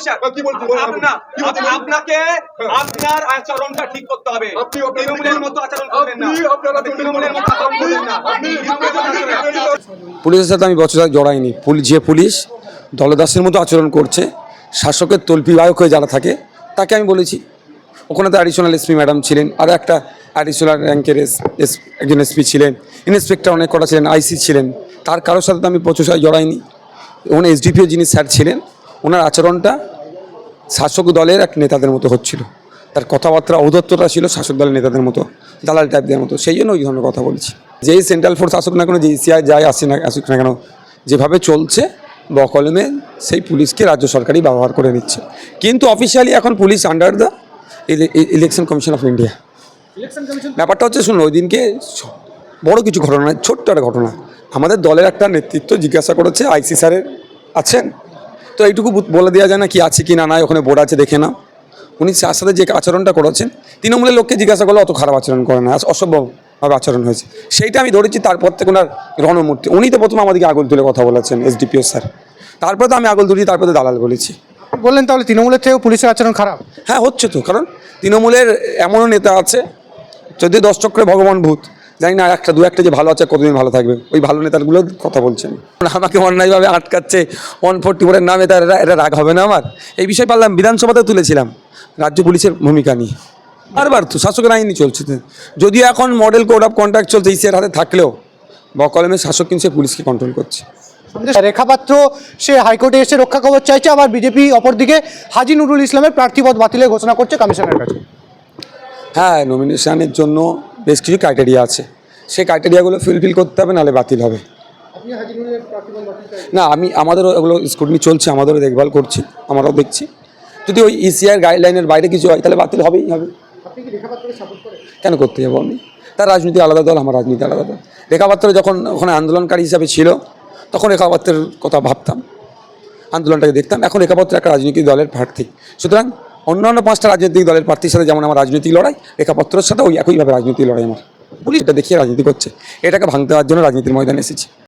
Sir আপনাকে আপনার আচরণটা ঠিক করতে হবে। তৃণমূলের মতো আচরণ করবেন না, তৃণমূলের মতো আচরণ করবেন না। পুলিশের সাথে আমি বছর জড়াইনি। যে পুলিশ দলদাসের মতো আচরণ করছে, শাসকের তল্পিবাহক হয়ে যারা থাকে তাকে আমি বলেছি। ওখানে তো অ্যাডিশনাল এসপি ম্যাডাম ছিলেন, আরও একটা অ্যাডিশনাল র্যাঙ্কের একজন এসপি ছিলেন, ইন্সপেক্টর অনেক কটা ছিলেন, আইসি ছিলেন। তার কারোর সাথে তো আমি প্রচেষ্টা জড়াইনি। ওখানে এসডিপিও যিনি স্যার ছিলেন, ওনার আচরণটা শাসক দলের এক নেতাদের মতো হচ্ছিল। তার কথাবার্তা ঔদ্ধত্যটা ছিল শাসক দলের নেতাদের মতো, দালাল টাইপদের মতো। সেই জন্য ওই ধরনের কথা বলছি। যেই সেন্ট্রাল ফোর্স আসুক না কেন, যেই সিআই যাই আসুক না কেন, যেভাবে চলছে বকলমে সেই পুলিশকে রাজ্য সরকারই ব্যবহার করে নিচ্ছে। কিন্তু অফিসিয়ালি এখন police under the election commission of India. ব্যাপারটা হচ্ছে, শুনুন, ওই দিনকে বড় কিছু ঘটনা নয়, ছোট্ট একটা ঘটনা। আমাদের দলের একটা নেতৃত্ব জিজ্ঞাসা করেছে আইসি স্যারের আছেন, তো এইটুকু বলে দেওয়া যায় না কি আছে কি না নাই, ওখানে বোর্ড আছে দেখে নাও। উনি তার সাথে যে আচরণটা করেছেন, তৃণমূলের লোককে জিজ্ঞাসা করলে অত খারাপ আচরণ করে না, অসভ্যভাবে আচরণ হয়েছে সেইটা আমি ধরেছি। তারপর থেকে ওনার রণমূর্তি, উনি তো প্রথমে আমাদেরকে আঙুল তুলে কথা বলেছেন, এসডিপিও স্যার। তারপরে তো আমি আঙুল তুলি, তারপরে দালাল বলেছি। বললেন তাহলে তৃণমূলের থেকেও পুলিশের আচরণ খারাপ? হ্যাঁ, হচ্ছে তো। কারণ তৃণমূলের এমনও নেতা আছে, যদি 10 চক্রে ভগবান ভূত, জানি না দু একটা যে ভালো আছে কতদিন ভালো থাকবে, ওই ভালো নেতাগুলোর কথা বলছেন। আমাকে অন্যায়ভাবে আটকাচ্ছে 144-এর নামে, তার এটা রাগ হবে না আমার? এই বিষয় পারলাম বিধানসভাতেও তুলেছিলাম রাজ্য পুলিশের ভূমিকা নিয়ে। বারবার তো শাসকের আইনই চলছে। যদিও এখন মডেল কোড অফ কন্ডাক্ট চলছে ইসিআর হাতে থাকলেও, বকলমের শাসক কিন্তু সে পুলিশকে কন্ট্রোল করছে। রেখাপাত্র সে হাইকোর্টে এসে রক্ষা কবচ চাইছে, আবার বিজেপি অপরদিকে হাজী নুরুল ইসলামের প্রার্থীপদ বাতিলের ঘোষণা করছে কমিশনের কাছে। হ্যাঁ, নমিনেশনের জন্য বেশ কিছু ক্রাইটেরিয়া আছে, সেই ক্রাইটেরিয়াগুলো ফুলফিল করতে হবে, নাহলে বাতিল হবে। না, আমাদেরও ওগুলো স্ক্রুটিনি চলছে, আমাদেরও দেখভাল করছি, আমরাও দেখছি। যদি ওই ইসিআর গাইডলাইনের বাইরে কিছু হয় তাহলে বাতিল হবেই হবে। কেন করতে যাবো আমি? তার রাজনীতি আলাদা দল, আমার রাজনীতি আলাদা দল। রেখাপাত্র যখন ওখানে আন্দোলনকারী হিসাবে ছিল, তখন রেখাপাত্রের কথা ভাবতাম, আন্দোলনটাকে দেখতাম। এখন রেখাপাত্র একটা রাজনৈতিক দলের প্রার্থী, সুতরাং অন্যান্য 5টা রাজনৈতিক দলের প্রার্থীর সাথে যেমন আমার রাজনৈতিক লড়াই, রেখাপাত্রের সাথে ওই একইভাবে রাজনৈতিক লড়াই আমার। পুলিশ এটা দেখিয়ে রাজনীতি করছে, এটাকে ভাঙতে দেওয়ার জন্য রাজনীতির ময়দানে এসেছি।